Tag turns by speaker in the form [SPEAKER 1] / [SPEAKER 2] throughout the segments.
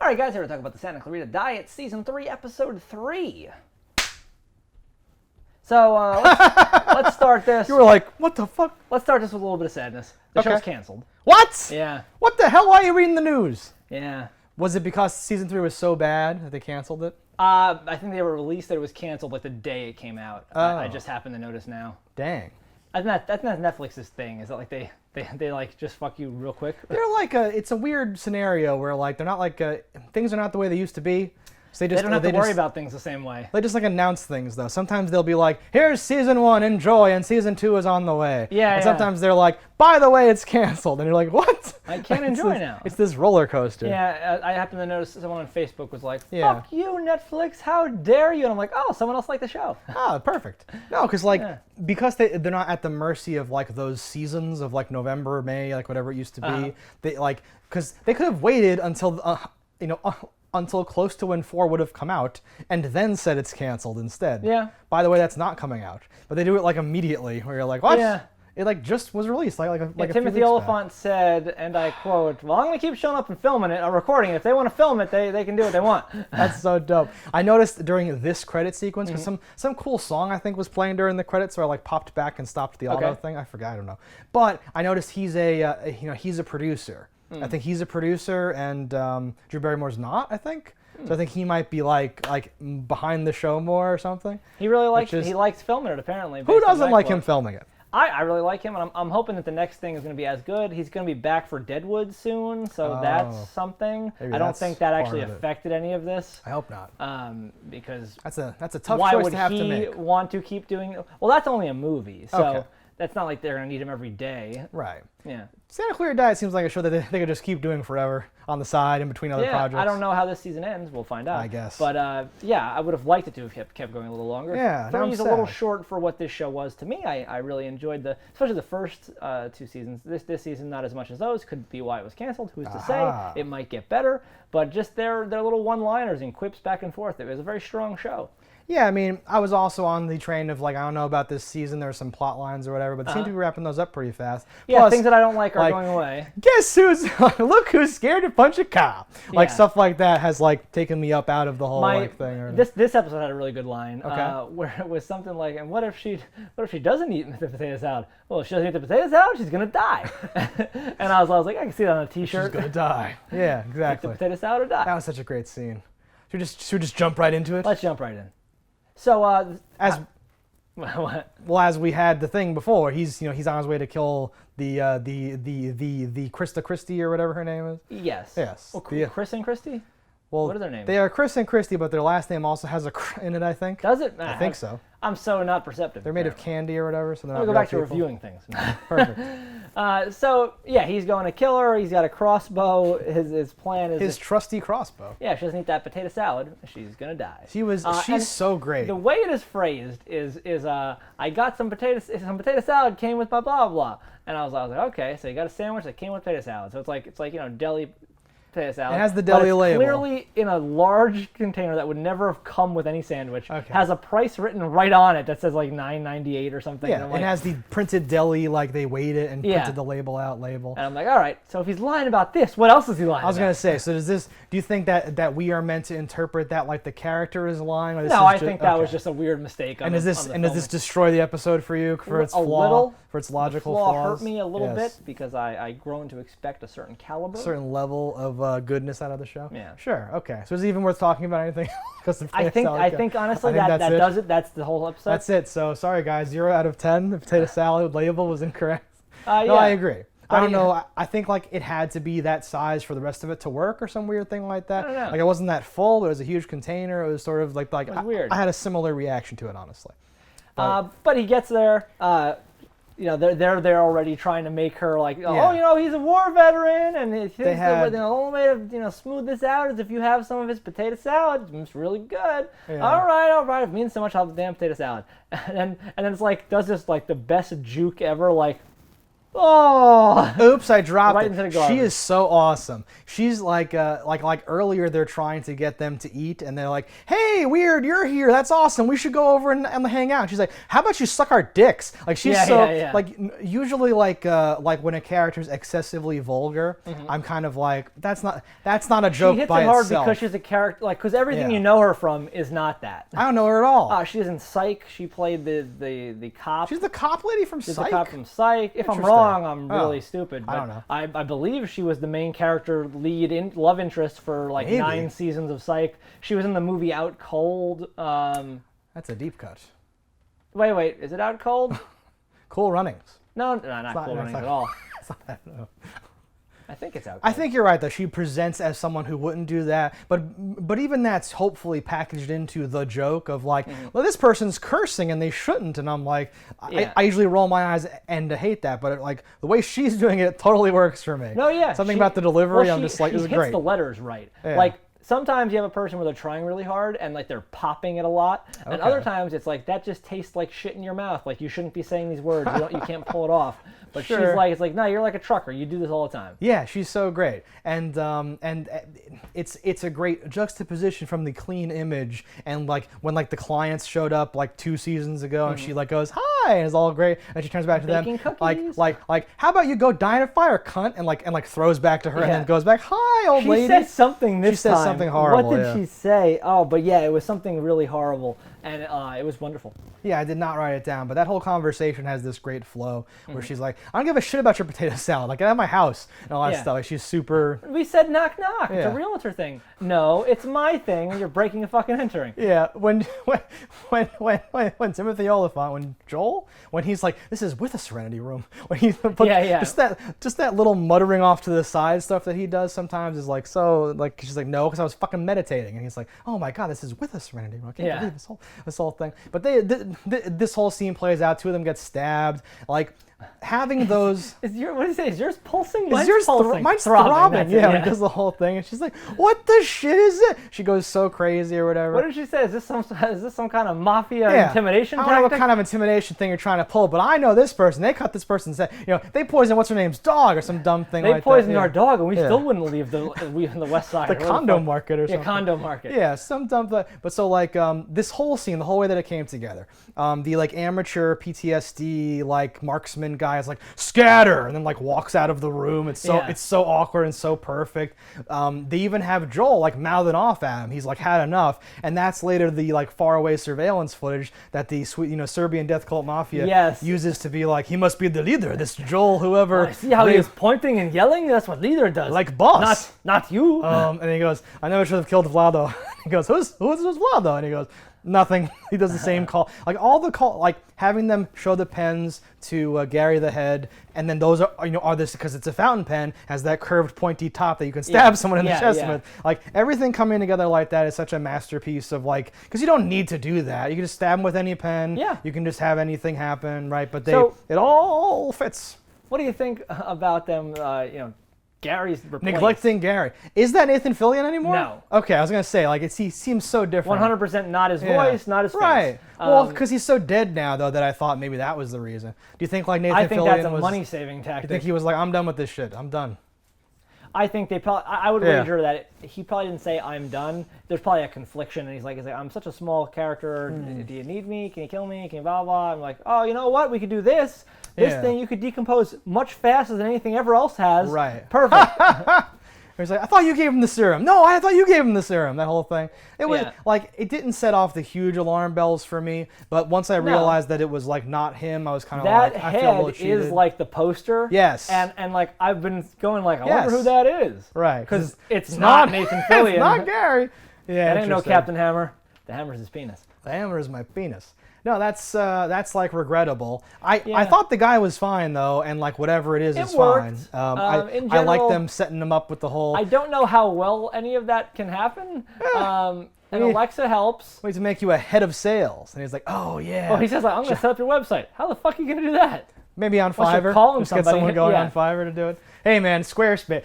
[SPEAKER 1] All right, guys, here to talk about the Santa Clarita Diet, Season 3, Episode 3. So, let's start this.
[SPEAKER 2] You were like, what the fuck?
[SPEAKER 1] Let's start this with a little bit of sadness. The show's canceled.
[SPEAKER 2] What?
[SPEAKER 1] Yeah.
[SPEAKER 2] What the hell? Why are you reading the news?
[SPEAKER 1] Yeah.
[SPEAKER 2] Was it because Season 3 was so bad that they canceled it?
[SPEAKER 1] I think they were released that it was canceled like the day it came out.
[SPEAKER 2] Oh.
[SPEAKER 1] I just happened to notice now.
[SPEAKER 2] Dang.
[SPEAKER 1] I think that's Netflix's thing. Is that like they like just fuck you real quick?
[SPEAKER 2] They're like it's a weird scenario where like they're not like things are not the way they used to be. So
[SPEAKER 1] They don't have to worry about things the same way.
[SPEAKER 2] They just like announce things though. Sometimes they'll be like, "Here's Season 1, enjoy," and Season 2 is on the way.
[SPEAKER 1] Yeah.
[SPEAKER 2] And sometimes they're like, "By the way, it's canceled," and you're like, "What?"
[SPEAKER 1] I can't enjoy now.
[SPEAKER 2] It's this roller coaster.
[SPEAKER 1] Yeah, I happened to notice someone on Facebook was like,
[SPEAKER 2] Yeah.
[SPEAKER 1] "Fuck you, Netflix! How dare you?" And I'm like, "Oh, someone else liked the show."
[SPEAKER 2] Ah, perfect. No, because because they're not at the mercy of like those seasons of like November, May, like whatever it used to be. They like because they could have waited until until close to when 4 would have come out, and then said it's canceled instead.
[SPEAKER 1] Yeah.
[SPEAKER 2] By the way, that's not coming out. But they do it like immediately, where you're like, what?
[SPEAKER 1] Yeah.
[SPEAKER 2] It like just was released like a few
[SPEAKER 1] Timothy
[SPEAKER 2] weeks
[SPEAKER 1] Oliphant said, and I quote, "Well, I'm going to keep showing up and filming it, or recording it. If they want to film it, they can do what they want."
[SPEAKER 2] back. That's so dope. I noticed during this credit sequence, because some cool song I think was playing during the credits, so I like popped back and stopped the auto thing. I forgot, I don't know. But I noticed he's he's a producer. I think he's a producer, and Drew Barrymore's not, I think. So I think he might be like behind the show more or something.
[SPEAKER 1] He really likes filming it, apparently.
[SPEAKER 2] Who doesn't like him filming it?
[SPEAKER 1] I really like him, and I'm hoping that the next thing is going to be as good. He's going to be back for Deadwood soon, so that's something. I don't think that actually affected any of this.
[SPEAKER 2] I hope not.
[SPEAKER 1] Because
[SPEAKER 2] that's a tough choice to have to make.
[SPEAKER 1] Why would he want to keep doing? Well, that's only a movie, so that's not like they're going to need him every day.
[SPEAKER 2] Right.
[SPEAKER 1] Yeah.
[SPEAKER 2] Santa Clarita Diet seems like a show that they could just keep doing forever on the side in between other projects.
[SPEAKER 1] I don't know how this season ends. We'll find out.
[SPEAKER 2] I guess.
[SPEAKER 1] But I would have liked it to have kept going a little longer.
[SPEAKER 2] Yeah,
[SPEAKER 1] 3's a little short for what this show was to me. I really enjoyed especially the first 2 seasons. This season, not as much as those. Could be why it was canceled. Who's to say? It might get better. But just their little one-liners and quips back and forth. It was a very strong show.
[SPEAKER 2] Yeah, I mean, I was also on the train of like, I don't know about this season. There were some plot lines or whatever, but they seem to be wrapping those up pretty fast.
[SPEAKER 1] Yeah,
[SPEAKER 2] Plus,
[SPEAKER 1] things that I don't like are going away.
[SPEAKER 2] Guess who's? Look who's scared to punch a cop. Like stuff like that has like taken me up out of the whole thing. Or
[SPEAKER 1] this episode had a really good line
[SPEAKER 2] Okay.
[SPEAKER 1] where it was something like, "And what if she doesn't eat the potato salad? Well, if she doesn't eat the potato salad, she's gonna die." And I was like, I can see that on a T-shirt.
[SPEAKER 2] She's gonna die. Yeah, exactly.
[SPEAKER 1] Eat the potato salad or die.
[SPEAKER 2] That was such a great scene. Should we just jump right into it?
[SPEAKER 1] Let's jump right in. So
[SPEAKER 2] as we had the thing before, he's on his way to kill the Krista Christie or whatever her name is.
[SPEAKER 1] Yes.
[SPEAKER 2] Yes.
[SPEAKER 1] Well, Chris and Christy?
[SPEAKER 2] Well,
[SPEAKER 1] what are their names?
[SPEAKER 2] They are Chris and Christie, but their last name also has a in it, I think.
[SPEAKER 1] Does it?
[SPEAKER 2] I think so.
[SPEAKER 1] I'm so not perceptive.
[SPEAKER 2] They're made of candy or whatever, so they're
[SPEAKER 1] I'll
[SPEAKER 2] not
[SPEAKER 1] go back to
[SPEAKER 2] real people.
[SPEAKER 1] reviewing things.
[SPEAKER 2] Perfect.
[SPEAKER 1] So yeah, he's going to kill her. He's got a crossbow. His plan is
[SPEAKER 2] his trusty crossbow.
[SPEAKER 1] Yeah, if she doesn't eat that potato salad, she's gonna die.
[SPEAKER 2] She's so great.
[SPEAKER 1] The way it is phrased is I got some potato salad came with blah blah blah, and I was like, okay, so you got a sandwich that came with potato salad. So it's like deli potato salad.
[SPEAKER 2] It has the deli label.
[SPEAKER 1] Clearly in a large container that would never have come with any sandwich.
[SPEAKER 2] Okay.
[SPEAKER 1] Has a price written right on it that says like $9.98 or something.
[SPEAKER 2] Yeah, it has the printed deli, like they weighed it and printed the label.
[SPEAKER 1] And I'm like, all right, so if he's lying about this, what else is he lying about?
[SPEAKER 2] I was going to say, so do you think that we are meant to interpret that like the character is lying? Or
[SPEAKER 1] I think that was just a weird mistake.
[SPEAKER 2] Does this destroy the episode for you for its flaw? For its logical
[SPEAKER 1] flaw
[SPEAKER 2] flaws?
[SPEAKER 1] Hurt me a little bit because I grown to expect a certain caliber.
[SPEAKER 2] A certain level of goodness out of the show?
[SPEAKER 1] Yeah.
[SPEAKER 2] Sure, okay. So is it even worth talking about anything?
[SPEAKER 1] I think honestly that does it. That's the whole episode.
[SPEAKER 2] That's it. So sorry guys, 0 out of 10. The potato salad label was incorrect.
[SPEAKER 1] No,
[SPEAKER 2] I agree. I don't know. I think like it had to be that size for the rest of it to work or some weird thing like that.
[SPEAKER 1] I don't know.
[SPEAKER 2] Like it wasn't that full, but it was a huge container. It was sort of like
[SPEAKER 1] it was weird.
[SPEAKER 2] I had a similar reaction to it, honestly.
[SPEAKER 1] But he gets there. They're already trying to make her like, he's a war veteran, and he thinks the only way to smooth this out is if you have some of his potato salad. It's really good.
[SPEAKER 2] Yeah.
[SPEAKER 1] All right, it means so much. I'll have the damn potato salad, and then it's like does this like the best juke ever, like Oh!
[SPEAKER 2] Oops, I dropped
[SPEAKER 1] Right
[SPEAKER 2] it.
[SPEAKER 1] into the garbage.
[SPEAKER 2] She is so awesome. She's like earlier they're trying to get them to eat, and they're like, "Hey, weird, you're here. That's awesome. We should go over and hang out." And she's like, "How about you suck our dicks?" Like she's like usually like when a character's excessively vulgar, I'm kind of like that's not a joke
[SPEAKER 1] she hits
[SPEAKER 2] by
[SPEAKER 1] it hard
[SPEAKER 2] itself.
[SPEAKER 1] because she's a character because everything you know her from is not that.
[SPEAKER 2] I don't know her at all.
[SPEAKER 1] She's in Psych. She played the cop.
[SPEAKER 2] She's the cop lady from
[SPEAKER 1] She's
[SPEAKER 2] Psych.
[SPEAKER 1] the cop from Psych. If I'm wrong, I'm really stupid. But
[SPEAKER 2] I don't know.
[SPEAKER 1] I believe she was the main character, love interest for like 9 seasons of Psych. She was in the movie Out Cold.
[SPEAKER 2] That's a deep cut.
[SPEAKER 1] Wait, is it Out Cold?
[SPEAKER 2] Cool Runnings.
[SPEAKER 1] No, not Cool Runnings at all.
[SPEAKER 2] No.
[SPEAKER 1] I think it's Out Cold.
[SPEAKER 2] I think you're right, though. She presents as someone who wouldn't do that, but even that's hopefully packaged into the joke of like, well, this person's cursing and they shouldn't, and I'm like, I usually roll my eyes and hate that, but like the way she's doing it totally works for me.
[SPEAKER 1] No, yeah.
[SPEAKER 2] Something about the delivery, I'm just like, this is great.
[SPEAKER 1] She hits the letters right.
[SPEAKER 2] Yeah.
[SPEAKER 1] Like sometimes you have a person where they're trying really hard and like they're popping it a lot, and other times it's like that just tastes like shit in your mouth. Like you shouldn't be saying these words. You can't pull it off. But she's like, it's like, no, you're like a trucker. You do this all the time.
[SPEAKER 2] Yeah, she's so great, and it's a great juxtaposition from the clean image and like when like the clients showed up like 2 seasons ago, and she like goes hi, and it's all great, and she turns back to
[SPEAKER 1] Baking
[SPEAKER 2] them
[SPEAKER 1] cookies.
[SPEAKER 2] like how about you go die in a fire, cunt, and like throws back to her and then goes back, hi, old lady.
[SPEAKER 1] She said something this time.
[SPEAKER 2] She said something horrible.
[SPEAKER 1] What did she say? Oh, but yeah, it was something really horrible, and it was wonderful.
[SPEAKER 2] Yeah, I did not write it down, but that whole conversation has this great flow where she's like, I don't give a shit about your potato salad. Like, get out of my house and all that stuff. Like, she's super...
[SPEAKER 1] We said knock knock. It's a realtor thing. No, it's my thing, and you're breaking a fucking entering.
[SPEAKER 2] Yeah, when Timothy Oliphant, when he's like, this is with a Serenity room. When he just that little muttering off to the side stuff that he does sometimes is like so like she's like, no, because I was fucking meditating, and he's like, oh my god, this is with a Serenity room. I can't believe this whole thing. But this whole scene plays out. 2 of them get stabbed. Like having those.
[SPEAKER 1] What did you say? Is yours pulsing?
[SPEAKER 2] Is yours
[SPEAKER 1] pulsing?
[SPEAKER 2] Mine's throbbing. Yeah, he does the whole thing, and she's like, "What the shit is it?" She goes so crazy or whatever.
[SPEAKER 1] What did she say? Is this some kind of mafia intimidation
[SPEAKER 2] I
[SPEAKER 1] tactic?
[SPEAKER 2] don't know what kind of intimidation thing you're trying to pull, but I know this person. They cut this person's head. They poisoned what's her name's dog or some dumb thing like that.
[SPEAKER 1] They poisoned our dog, and we still wouldn't leave the West Side.
[SPEAKER 2] The condo market or something.
[SPEAKER 1] Yeah, condo market.
[SPEAKER 2] Yeah, some dumb thing. But so like this whole scene, the whole way that it came together, the like amateur PTSD like marksman guy is like scatter and then like walks out of the room. It's so awkward and so perfect. They even have Joel like mouthing off at him. He's like had enough, and that's later the like faraway surveillance footage that the Serbian death cult mafia uses to be like, he must be the leader. This Joel, whoever.
[SPEAKER 1] See how he is pointing and yelling? That's what leader does.
[SPEAKER 2] Like boss.
[SPEAKER 1] Not you.
[SPEAKER 2] And he goes, I never should have killed Vlado. He goes, who's Vlado? And he goes, nothing. He does the same call. Like all the call, like having them show the pens to Gary the Head, and then those are this because it's a fountain pen, has that curved pointy top that you can stab someone in the chest with. Like everything coming together like that is such a masterpiece of like, because you don't need to do that. You can just stab them with any pen.
[SPEAKER 1] Yeah.
[SPEAKER 2] You can just have anything happen, right? But it all fits.
[SPEAKER 1] What do you think about them? Gary's replaced.
[SPEAKER 2] Neglecting Gary. Is that Nathan Fillion anymore?
[SPEAKER 1] No.
[SPEAKER 2] Okay, I was gonna say he seems so different.
[SPEAKER 1] 100% not his voice, not his face.
[SPEAKER 2] Right. Well, because he's so dead now, though, that I thought maybe that was the reason. Do you think like Nathan Fillion was?
[SPEAKER 1] I think that's a money-saving tactic.
[SPEAKER 2] You think he was like, I'm done with this shit. I'm done.
[SPEAKER 1] I think they probably. I would wager that he probably didn't say I'm done. There's probably a confliction, and he's like, I'm such a small character. Do you need me? Can you kill me? Can you blah blah? I'm like, oh, you know what? We could do this. This thing you could decompose much faster than anything ever else has.
[SPEAKER 2] Right.
[SPEAKER 1] Perfect.
[SPEAKER 2] He's like, I thought you gave him the serum. No, I thought you gave him the serum. That whole thing. It was like, it didn't set off the huge alarm bells for me. But once I realized that it was like not him, I was kind of like, I feel a little cheated.
[SPEAKER 1] That head is like the poster.
[SPEAKER 2] Yes.
[SPEAKER 1] And like I've been going like, I wonder who that is.
[SPEAKER 2] Right.
[SPEAKER 1] Because it's not Nathan Fillion.
[SPEAKER 2] It's not Gary. Yeah.
[SPEAKER 1] That ain't no Captain Hammer. The hammer's his penis.
[SPEAKER 2] The hammer is my penis. No, that's like regrettable. I thought the guy was fine though, and like whatever it is
[SPEAKER 1] worked.
[SPEAKER 2] fine.
[SPEAKER 1] In general,
[SPEAKER 2] I like them setting him up with the whole.
[SPEAKER 1] I don't know how well any of that can happen. And Alexa helps.
[SPEAKER 2] Wait to make you a head of sales, and he's like, oh yeah.
[SPEAKER 1] Well, he says like, I'm gonna set up your website. How the fuck are you gonna do that?
[SPEAKER 2] Maybe on
[SPEAKER 1] Well,
[SPEAKER 2] Fiverr.
[SPEAKER 1] call him
[SPEAKER 2] Just get
[SPEAKER 1] somebody.
[SPEAKER 2] someone going on Fiverr to do it. Hey man, Squarespace.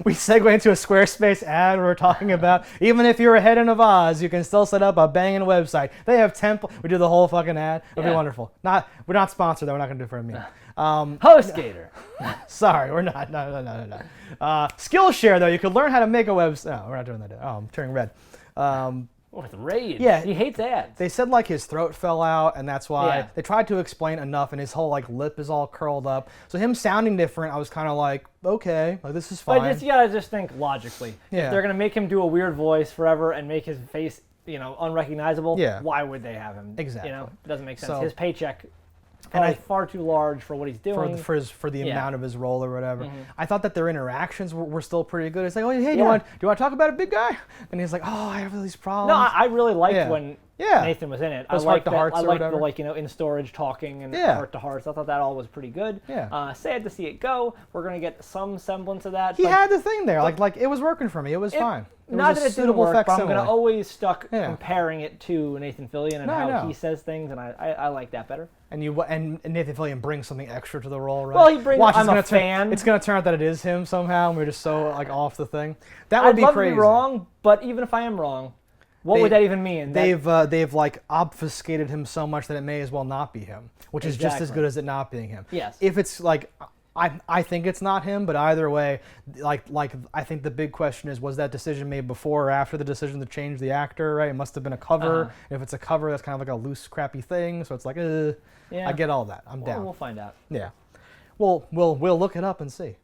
[SPEAKER 2] We segue into a Squarespace ad where we're talking about even if you're a head in a vase, you can still set up a banging website. They have template. We do the whole fucking ad. It'll be wonderful. We're not sponsored though. We're not gonna do it for me.
[SPEAKER 1] HostGator.
[SPEAKER 2] Sorry, we're not. No. Skillshare though, you could learn how to make a website. No, we're not doing that. Oh, I'm turning red.
[SPEAKER 1] With rage.
[SPEAKER 2] Yeah.
[SPEAKER 1] He hates ads.
[SPEAKER 2] They said like his throat fell out, and that's why they tried to explain enough, and his whole like lip is all curled up. So him sounding different, I was kind of like, okay, like this is fine.
[SPEAKER 1] But you gotta just think logically.
[SPEAKER 2] Yeah.
[SPEAKER 1] If they're gonna make him do a weird voice forever and make his face, unrecognizable, why would they have him?
[SPEAKER 2] Exactly.
[SPEAKER 1] It doesn't make sense.
[SPEAKER 2] So,
[SPEAKER 1] his paycheck is far too large for what he's doing.
[SPEAKER 2] For the amount of his role or whatever. I thought that their interactions were still pretty good. It's like, oh hey, do you want to talk about a big guy? And he's like, oh, I have all these problems.
[SPEAKER 1] No, I really liked when Nathan was in it.
[SPEAKER 2] Those
[SPEAKER 1] I liked
[SPEAKER 2] the
[SPEAKER 1] in storage talking and heart to hearts. I thought that all was pretty good.
[SPEAKER 2] Yeah.
[SPEAKER 1] Sad to see it go. We're gonna get some semblance of that.
[SPEAKER 2] He had the thing there, like it was working for me. It was fine.
[SPEAKER 1] Not that it didn't work, but I'm
[SPEAKER 2] facsimile.
[SPEAKER 1] gonna always stuck comparing it to Nathan Fillion and how he says things, and I like that better.
[SPEAKER 2] And Nathan Fillion brings something extra to the role, right?
[SPEAKER 1] Well, he brings. I'm a fan.
[SPEAKER 2] It's gonna turn out that it is him somehow, and we're just so like off the thing. That would be
[SPEAKER 1] I'd love
[SPEAKER 2] crazy.
[SPEAKER 1] to be wrong, but even if I am wrong, what would that even mean?
[SPEAKER 2] They've like obfuscated him so much that it may as well not be him, which is just as good as it not being him.
[SPEAKER 1] Yes.
[SPEAKER 2] If it's like. I think it's not him, but either way, like I think the big question is, was that decision made before or after the decision to change the actor, right? It must have been a cover. If it's a cover, that's kind of like a loose, crappy thing. So it's like, I get all that. I'm down.
[SPEAKER 1] We'll find out.
[SPEAKER 2] Yeah. We'll look it up and see.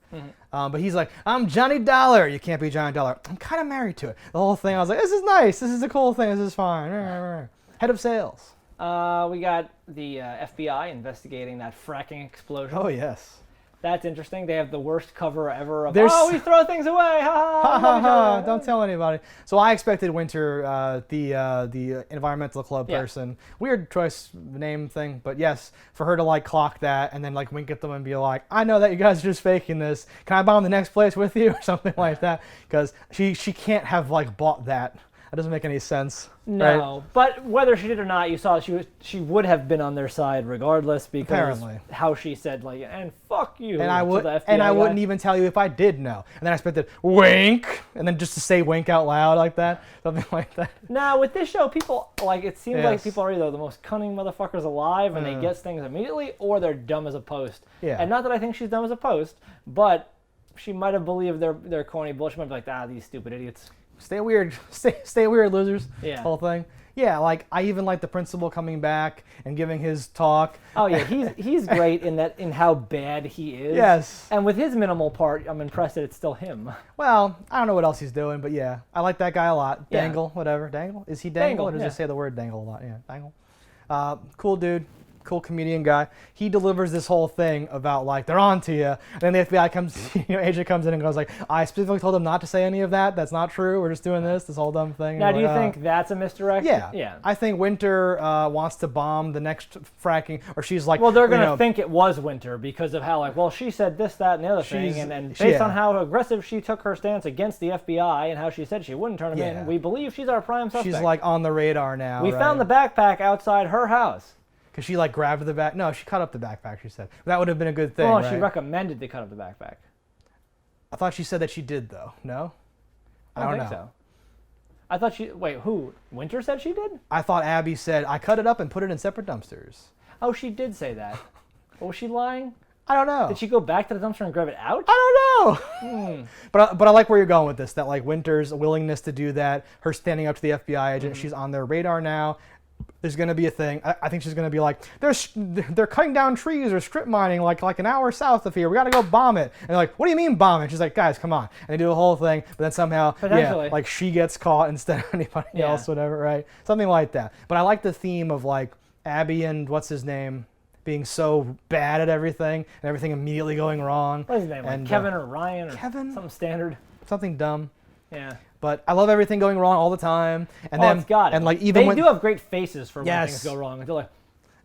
[SPEAKER 2] But he's like, I'm Johnny Dollar. You can't be Johnny Dollar. I'm kind of married to it. The whole thing, I was like, this is nice. This is a cool thing. This is fine. Head of sales.
[SPEAKER 1] We got the FBI investigating that fracking explosion.
[SPEAKER 2] Oh, yes.
[SPEAKER 1] That's interesting. They have the worst cover ever of, we throw things away. Ha ha.
[SPEAKER 2] Don't tell anybody. So I expected Winter, the environmental club person, weird choice name thing, but yes, for her to like clock that and then like wink at them and be like, I know that you guys are just faking this. Can I bomb the next place with you or something like that? Because she can't have like bought that. That doesn't make any sense.
[SPEAKER 1] No,
[SPEAKER 2] right?
[SPEAKER 1] But whether she did or not, you saw she would have been on their side regardless because how she said like, and fuck you.
[SPEAKER 2] And I wouldn't even tell you if I did know. And then I expected wink, and then just to say wink out loud like that, something like that.
[SPEAKER 1] Now with this show, people it seems like people are either the most cunning motherfuckers alive and they guess things immediately, or they're dumb as a post. Yeah. And not that I think she's dumb as a post, but she might have believed their corny bullshit. Might be like, these stupid idiots.
[SPEAKER 2] Stay weird, stay weird, losers.
[SPEAKER 1] Yeah.
[SPEAKER 2] Whole thing. Yeah, like I even like the principal coming back and giving his talk.
[SPEAKER 1] Oh yeah, he's great in how bad he is.
[SPEAKER 2] Yes.
[SPEAKER 1] And with his minimal part, I'm impressed that it's still him.
[SPEAKER 2] Well, I don't know what else he's doing, but yeah, I like that guy a lot. Dangle, whatever. Dangle? Is he Dangle or does he say the word Dangle a lot? Yeah, Dangle. Cool dude. Cool comedian guy. He delivers this whole thing about like they're on to you, and then the FBI comes, agent comes in and goes like, I specifically told him not to say any of that. That's not true. We're just doing this whole dumb thing.
[SPEAKER 1] Now, do you think that's a misdirection?
[SPEAKER 2] Yeah. I think Winter wants to bomb the next fracking, or she's like,
[SPEAKER 1] well, they're gonna think it was Winter because of how she said this, that, and the other thing, and based on how aggressive she took her stance against the FBI and how she said she wouldn't turn him in, we believe she's our prime suspect.
[SPEAKER 2] She's like on the radar now.
[SPEAKER 1] We found the backpack outside her house.
[SPEAKER 2] Because she like grabbed the back. No, she cut up the backpack, she said. That would have been a good thing,
[SPEAKER 1] right? She recommended to cut up the backpack.
[SPEAKER 2] I thought she said that she did, though. No? I don't think so.
[SPEAKER 1] I thought who? Winter said she did?
[SPEAKER 2] I thought Abby said, I cut it up and put it in separate dumpsters.
[SPEAKER 1] Oh, she did say that. Was she lying?
[SPEAKER 2] I don't know.
[SPEAKER 1] Did she go back to the dumpster and grab it out?
[SPEAKER 2] I don't know. But I like where you're going with this, that like Winter's willingness to do that, her standing up to the FBI agent, she's on their radar now. There's going to be a thing. I think she's going to be like, they're cutting down trees or strip mining like an hour south of here. We got to go bomb it. And they're like, what do you mean bomb it? She's like, guys, come on. And they do a whole thing, but then somehow, like she gets caught instead of anybody else, whatever, right? Something like that. But I like the theme of like Abby and what's his name being so bad at everything and everything immediately going wrong.
[SPEAKER 1] What's his name? Like Kevin or Ryan or something standard?
[SPEAKER 2] Something dumb.
[SPEAKER 1] Yeah.
[SPEAKER 2] But I love everything going wrong all the time. And
[SPEAKER 1] then, it's got it.
[SPEAKER 2] And like even
[SPEAKER 1] they do have great faces for when things go wrong. They're like,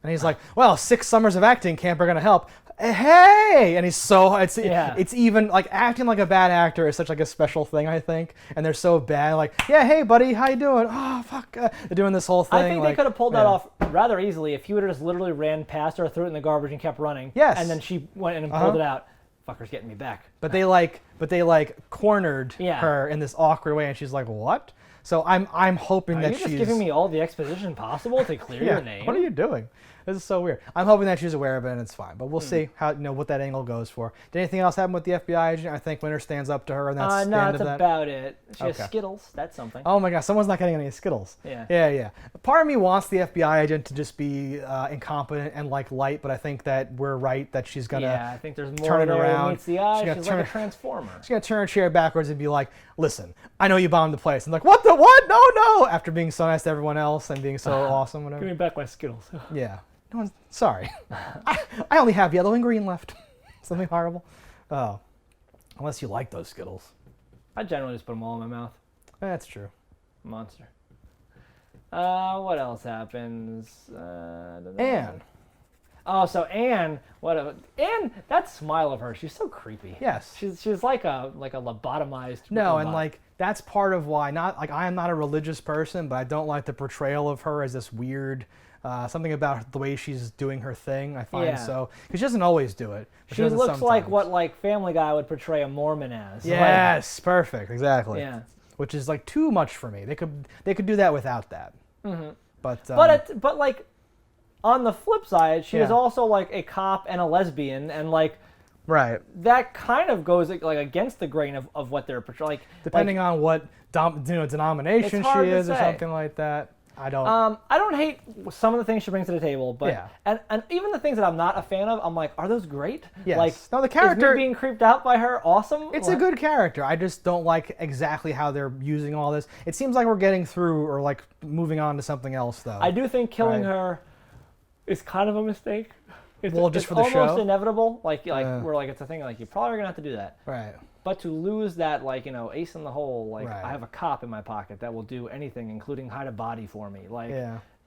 [SPEAKER 2] and he's like, well, 6 summers of acting camp are going to help. hey, and he's so
[SPEAKER 1] Yeah.
[SPEAKER 2] it's even like acting like a bad actor is such like a special thing, I think, and they're so bad, like, yeah, hey buddy, how you doing? Oh fuck, they're doing this whole thing.
[SPEAKER 1] I think they could have pulled that off rather easily if he would have just literally ran past her, threw it in the garbage, and kept running.
[SPEAKER 2] Yes.
[SPEAKER 1] And then she went in and pulled it out. Fucker's getting me back.
[SPEAKER 2] But they cornered her in this awkward way, and she's like, what? So I'm hoping that
[SPEAKER 1] Are you
[SPEAKER 2] she's
[SPEAKER 1] just giving me all the exposition possible to clear your name?
[SPEAKER 2] What are you doing? This is so weird. I'm hoping that she's aware of it and it's fine, but we'll see how what that angle goes for. Did anything else happen with the FBI agent? I think Winter stands up to her, and that's the
[SPEAKER 1] no,
[SPEAKER 2] end
[SPEAKER 1] that's
[SPEAKER 2] of that.
[SPEAKER 1] about it. She has Skittles. That's something.
[SPEAKER 2] Oh my gosh, someone's not getting any Skittles.
[SPEAKER 1] Yeah.
[SPEAKER 2] Part of me wants the FBI agent to just be incompetent and like light, but I think that we're right that she's gonna.
[SPEAKER 1] Yeah, I think there's more
[SPEAKER 2] turn it
[SPEAKER 1] there
[SPEAKER 2] around.
[SPEAKER 1] than meets the eye.
[SPEAKER 2] She's
[SPEAKER 1] She's
[SPEAKER 2] gonna
[SPEAKER 1] like a transformer.
[SPEAKER 2] She's gonna turn her chair backwards and be like, "Listen, I know you bombed the place." And like, "What the what? No, no!" After being so nice to everyone else and being so awesome, whatever.
[SPEAKER 1] Give me back my Skittles.
[SPEAKER 2] Yeah. No one's sorry. I only have yellow and green left. Something horrible. Oh, unless you like those Skittles.
[SPEAKER 1] I generally just put them all in my mouth.
[SPEAKER 2] That's true.
[SPEAKER 1] Monster. What else happens?
[SPEAKER 2] Anne.
[SPEAKER 1] Oh, so Anne, Anne, that smile of hers, she's so creepy.
[SPEAKER 2] Yes.
[SPEAKER 1] She's like a lobotomized
[SPEAKER 2] No,
[SPEAKER 1] robot.
[SPEAKER 2] and like that's part of why I am not a religious person, but I don't like the portrayal of her as this weird something about the way she's doing her thing. I find so because she doesn't always do it.
[SPEAKER 1] She looks like what Family Guy would portray a Mormon as.
[SPEAKER 2] Yes, perfect, exactly.
[SPEAKER 1] Yeah.
[SPEAKER 2] Which is like too much for me. They could do that without that.
[SPEAKER 1] Mm-hmm.
[SPEAKER 2] But
[SPEAKER 1] like on the flip side, she is also like a cop and a lesbian, and like
[SPEAKER 2] right.
[SPEAKER 1] that kind of goes like against the grain of what they're portraying. Like,
[SPEAKER 2] depending on what denomination she is or something like that. I
[SPEAKER 1] don't hate some of the things she brings to the table, but and even the things that I'm not a fan of, I'm like, are those great?
[SPEAKER 2] Yes.
[SPEAKER 1] Like,
[SPEAKER 2] no, the character
[SPEAKER 1] is me being creeped out by her awesome?
[SPEAKER 2] It's a good character. I just don't like exactly how they're using all this. It seems like we're getting through or like moving on to something else, though.
[SPEAKER 1] I do think killing her is kind of a mistake. It's
[SPEAKER 2] for the show,
[SPEAKER 1] almost inevitable. Like we're like it's a thing. Like you're probably gonna have to do that.
[SPEAKER 2] Right.
[SPEAKER 1] But to lose that, like, ace in the hole, like,
[SPEAKER 2] right.
[SPEAKER 1] I have a cop in my pocket that will do anything, including hide a body for me. Like,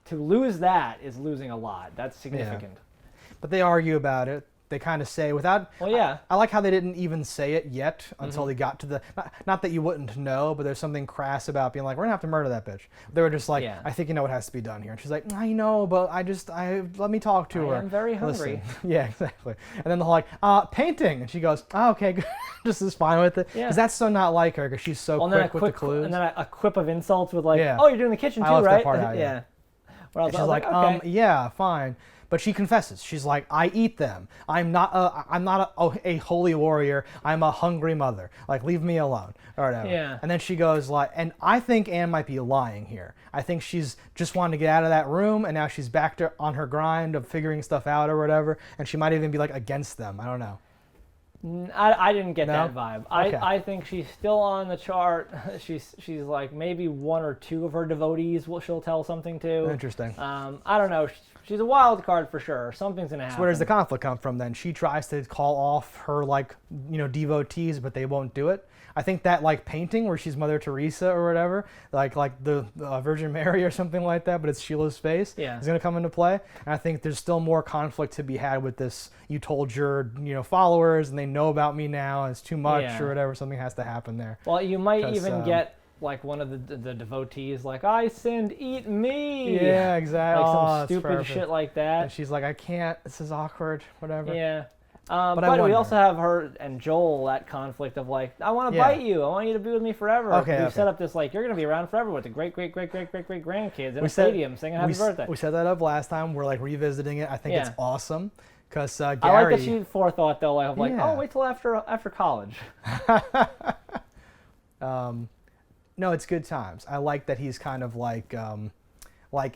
[SPEAKER 2] to
[SPEAKER 1] lose that is losing a lot. That's significant.
[SPEAKER 2] Yeah. But they argue about it. They kind of say without.
[SPEAKER 1] Well, yeah.
[SPEAKER 2] I like how they didn't even say it yet until they got to the. Not that you wouldn't know, but there's something crass about being like, we're gonna have to murder that bitch. They were just like, I think you know what has to be done here. And she's like, I know, but let me talk to her.
[SPEAKER 1] I'm very hungry.
[SPEAKER 2] Listen. Yeah, exactly. And then they're like, painting, and she goes, oh, okay, good. Just is fine with it. Because that's so not like her, because she's so quick with the clues.
[SPEAKER 1] And then a quip of insults with like, oh, you're doing the kitchen too, right?
[SPEAKER 2] That part out,
[SPEAKER 1] yeah.
[SPEAKER 2] And she's like,
[SPEAKER 1] okay.
[SPEAKER 2] Yeah, fine. But she confesses. She's like, I eat them. I'm not a holy warrior. I'm a hungry mother. Like, leave me alone, or whatever.
[SPEAKER 1] Yeah.
[SPEAKER 2] And then she goes like, and I think Anne might be lying here. I think she's just wanting to get out of that room, and now she's back on her grind of figuring stuff out or whatever. And she might even be like against them. I don't know.
[SPEAKER 1] I didn't get that vibe. Okay. I think she's still on the chart. She's like maybe one or two of her devotees she'll tell something to.
[SPEAKER 2] Interesting.
[SPEAKER 1] I don't know. She's a wild card for sure. Something's gonna happen.
[SPEAKER 2] So where does the conflict come from then? She tries to call off her devotees, but they won't do it. I think that like painting where she's Mother Teresa or whatever, like the Virgin Mary or something like that, but it's Sheila's face, is going to come into play. And I think there's still more conflict to be had with this. You told your followers, and they know about me now. And it's too much or whatever. Something has to happen there.
[SPEAKER 1] Well, you might even get like one of the devotees like, I sinned, eat me.
[SPEAKER 2] Yeah, exactly.
[SPEAKER 1] Like some stupid shit like that.
[SPEAKER 2] And she's like, I can't. This is awkward. Whatever.
[SPEAKER 1] Yeah. But we also have her and Joel, that conflict of like, I want to bite you. I want you to be with me forever. We've set up this like, you're going to be around forever with the great grandkids in a stadium singing happy birthday.
[SPEAKER 2] We set that up last time. We're like revisiting it. I think it's awesome. Because Gary...
[SPEAKER 1] I like that she forethought though, like, oh, wait till after college.
[SPEAKER 2] No, it's good times. I like that he's kind of like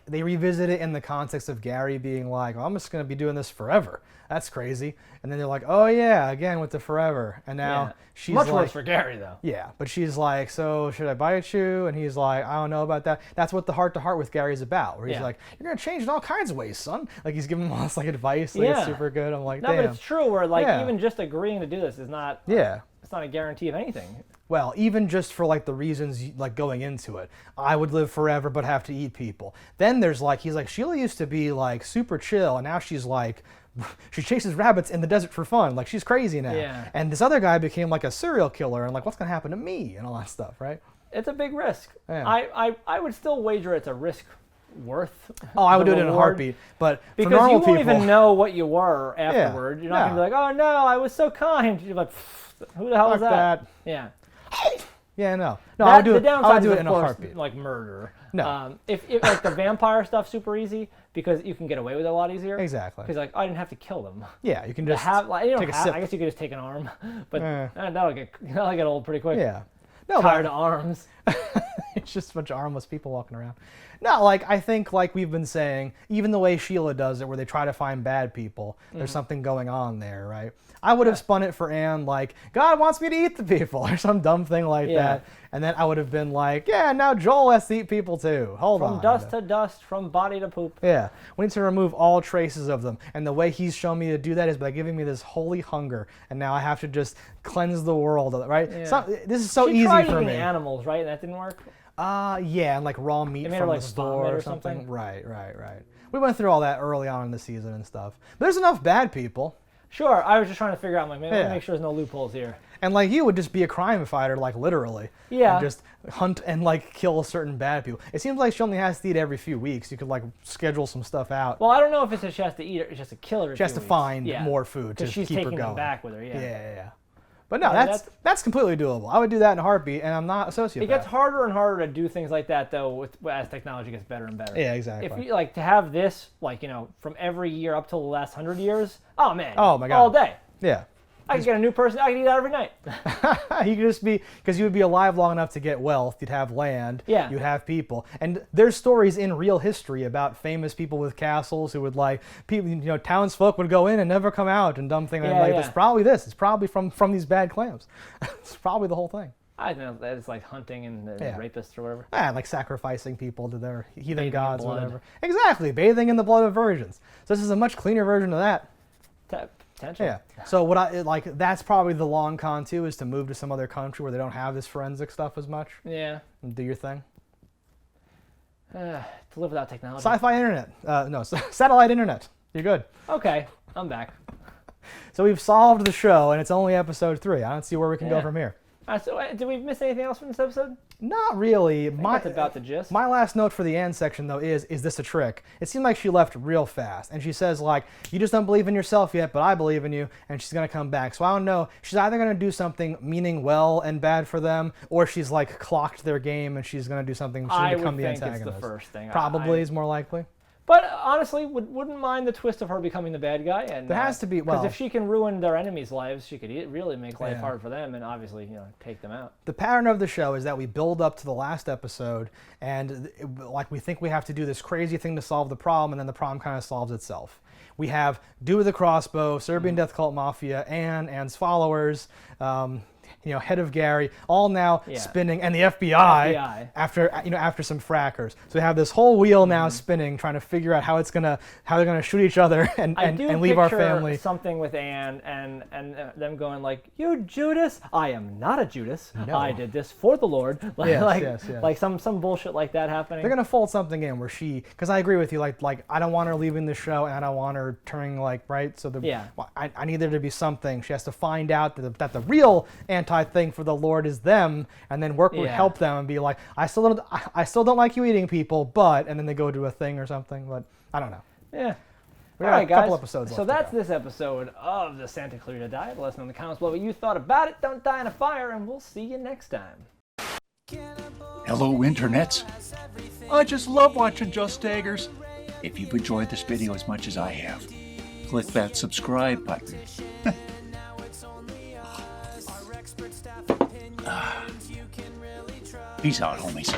[SPEAKER 2] they revisit it in the context of Gary being like, I'm just going to be doing this forever. That's crazy. And then they're like, oh yeah, again with the forever. And now she's
[SPEAKER 1] much worse for Gary though.
[SPEAKER 2] Yeah, but she's like, so should I bite you? And he's like, I don't know about that. That's what the heart-to-heart with Gary's about, where he's like, you're going to change in all kinds of ways, son. Like he's giving him all this like advice. Like, it's super good. I'm like, damn.
[SPEAKER 1] No, but it's true where like even just agreeing to do this is not it's not a guarantee of anything.
[SPEAKER 2] Well, even just for like the reasons like going into it, I would live forever but have to eat people. Then there's like, he's like, Sheila used to be like super chill, and now she's like she chases rabbits in the desert for fun. Like, she's crazy now.
[SPEAKER 1] Yeah.
[SPEAKER 2] And this other guy became like a serial killer, and like, what's gonna happen to me and all that stuff, right?
[SPEAKER 1] It's a big risk.
[SPEAKER 2] Yeah.
[SPEAKER 1] I would still wager it's a risk worth.
[SPEAKER 2] Oh, I would do it in a
[SPEAKER 1] reward.
[SPEAKER 2] heartbeat. But
[SPEAKER 1] Because
[SPEAKER 2] for normal
[SPEAKER 1] you won't
[SPEAKER 2] people,
[SPEAKER 1] even know what you were afterward.
[SPEAKER 2] Yeah.
[SPEAKER 1] You're not gonna be like, oh no, I was so kind. You're like, who the hell is
[SPEAKER 2] fuck
[SPEAKER 1] that?
[SPEAKER 2] that.
[SPEAKER 1] Yeah.
[SPEAKER 2] Yeah, no, I would do
[SPEAKER 1] The
[SPEAKER 2] it.
[SPEAKER 1] downside
[SPEAKER 2] I would do
[SPEAKER 1] is,
[SPEAKER 2] it
[SPEAKER 1] of
[SPEAKER 2] in a
[SPEAKER 1] course,
[SPEAKER 2] heartbeat.
[SPEAKER 1] like murder.
[SPEAKER 2] No.
[SPEAKER 1] If like the vampire stuff's super easy because you can get away with it a lot easier.
[SPEAKER 2] Exactly.
[SPEAKER 1] Because like I didn't have to kill them.
[SPEAKER 2] Yeah, you can just
[SPEAKER 1] take
[SPEAKER 2] a sip.
[SPEAKER 1] I guess you could just take an arm, but that'll get old pretty quick.
[SPEAKER 2] Yeah. No,
[SPEAKER 1] Tired of arms.
[SPEAKER 2] It's just a bunch of armless people walking around. No, like, I think, like we've been saying, even the way Sheila does it, where they try to find bad people, there's something going on there, right? I would have spun it for Anne like, God wants me to eat the people, or some dumb thing like that. And then I would have been like, yeah, now Joel has to eat people too. Hold on.
[SPEAKER 1] From dust to dust, from body to poop.
[SPEAKER 2] Yeah, we need to remove all traces of them. And the way he's shown me to do that is by giving me this holy hunger. And now I have to just cleanse the world, right?
[SPEAKER 1] Yeah.
[SPEAKER 2] This is so
[SPEAKER 1] She
[SPEAKER 2] easy
[SPEAKER 1] tried
[SPEAKER 2] for
[SPEAKER 1] eating
[SPEAKER 2] me.
[SPEAKER 1] animals, right? And that didn't work?
[SPEAKER 2] Yeah, and like raw meat
[SPEAKER 1] They made
[SPEAKER 2] from
[SPEAKER 1] her, like,
[SPEAKER 2] the store
[SPEAKER 1] vomit
[SPEAKER 2] or
[SPEAKER 1] or
[SPEAKER 2] something.
[SPEAKER 1] something?
[SPEAKER 2] Right. We went through all that early on in the season and stuff. But there's enough bad people.
[SPEAKER 1] Sure, I was just trying to figure out, like, man, let
[SPEAKER 2] Yeah.
[SPEAKER 1] me make sure there's no loopholes here.
[SPEAKER 2] And like you would just be a crime fighter, like literally.
[SPEAKER 1] Yeah.
[SPEAKER 2] And just hunt and like kill certain bad people. It seems like she only has to eat every few weeks. You could like schedule some stuff out.
[SPEAKER 1] Well, I don't know if it's that she has to eat it, she has to kill her.
[SPEAKER 2] She has to find more food to
[SPEAKER 1] Because she's
[SPEAKER 2] keep her
[SPEAKER 1] taking
[SPEAKER 2] going.
[SPEAKER 1] them back with her, yeah.
[SPEAKER 2] Yeah. But no,
[SPEAKER 1] Yeah,
[SPEAKER 2] that's completely doable. I would do that in a heartbeat, and I'm not a sociopath.
[SPEAKER 1] It gets harder and harder to do things like that, though, as technology gets better and better.
[SPEAKER 2] Yeah, exactly.
[SPEAKER 1] If you like to have this, like, you know, from every year up till the last 100 years, oh man,
[SPEAKER 2] Oh, my God.
[SPEAKER 1] all day.
[SPEAKER 2] Yeah.
[SPEAKER 1] I could get a new person. I could eat that every night.
[SPEAKER 2] You could just be, because you would be alive long enough to get wealth. You'd have land.
[SPEAKER 1] Yeah.
[SPEAKER 2] You'd have people, and there's stories in real history about famous people with castles who would like people. You know, townsfolk would go in and never come out, and dumb thing like
[SPEAKER 1] yeah.
[SPEAKER 2] it's probably this. It's probably from these bad clams. It's probably the whole thing.
[SPEAKER 1] I know that it's like hunting and rapists or whatever.
[SPEAKER 2] Yeah, like sacrificing people to their heathen
[SPEAKER 1] Bathing in
[SPEAKER 2] gods or
[SPEAKER 1] blood.
[SPEAKER 2] whatever. Exactly, bathing in the blood of virgins. So this is a much cleaner version of that.
[SPEAKER 1] Potential.
[SPEAKER 2] Yeah. So what I like, that's probably the long con too, is to move to some other country where they don't have this forensic stuff as much.
[SPEAKER 1] Yeah.
[SPEAKER 2] And do your thing.
[SPEAKER 1] To live without technology.
[SPEAKER 2] Sci-fi internet. No, satellite internet. You're good.
[SPEAKER 1] Okay, I'm back.
[SPEAKER 2] So we've solved the show, and it's only episode 3. I don't see where we can go from here.
[SPEAKER 1] So, did we miss anything else from this episode?
[SPEAKER 2] Not really.
[SPEAKER 1] That's about the gist.
[SPEAKER 2] My last note for the end section, though, is this a trick? It seemed like she left real fast. And she says, like, you just don't believe in yourself yet, but I believe in you, and she's going to come back. So I don't know. She's either going to do something meaning well and bad for them, or she's, like, clocked their game, and she's going to do something. She's going to become the antagonist.
[SPEAKER 1] It's the first thing.
[SPEAKER 2] Probably is more likely.
[SPEAKER 1] But honestly, wouldn't mind the twist of her becoming the bad guy. And
[SPEAKER 2] there has to be,
[SPEAKER 1] because if she can ruin their enemies' lives, she could really make life
[SPEAKER 2] Yeah.
[SPEAKER 1] hard for them, and obviously, you know, take them out.
[SPEAKER 2] The pattern of the show is that we build up to the last episode, and like we think we have to do this crazy thing to solve the problem, and then the problem kind of solves itself. We have Dude with the Crossbow, Serbian Death Cult Mafia, Anne's followers, you know, head of Gary, all now spinning, and the FBI. after some frackers. So we have this whole wheel now spinning, trying to figure out how they're gonna shoot each other and leave our family.
[SPEAKER 1] Something with Anne and them going like, "You Judas? I am not a Judas.
[SPEAKER 2] No.
[SPEAKER 1] I did this for the Lord."
[SPEAKER 2] Yes.
[SPEAKER 1] Like some bullshit like that happening.
[SPEAKER 2] They're gonna fold something in where because I agree with you. Like I don't want her leaving the show, and I don't want her turning right. So I need there to be something. She has to find out that the real anti-thing for the Lord is them, and then help them and be like, I still don't like you eating people, and then they go do a thing or something. But I don't know.
[SPEAKER 1] Yeah.
[SPEAKER 2] We got a couple episodes left.
[SPEAKER 1] So that's this episode of the Santa Clarita Diet. Let us know in the comments below what you thought about it. Don't die in a fire, and we'll see you next time.
[SPEAKER 3] Hello, internets. I just love watching JustDaggers. If you've enjoyed this video as much as I have, click that subscribe button. Peace out, homies.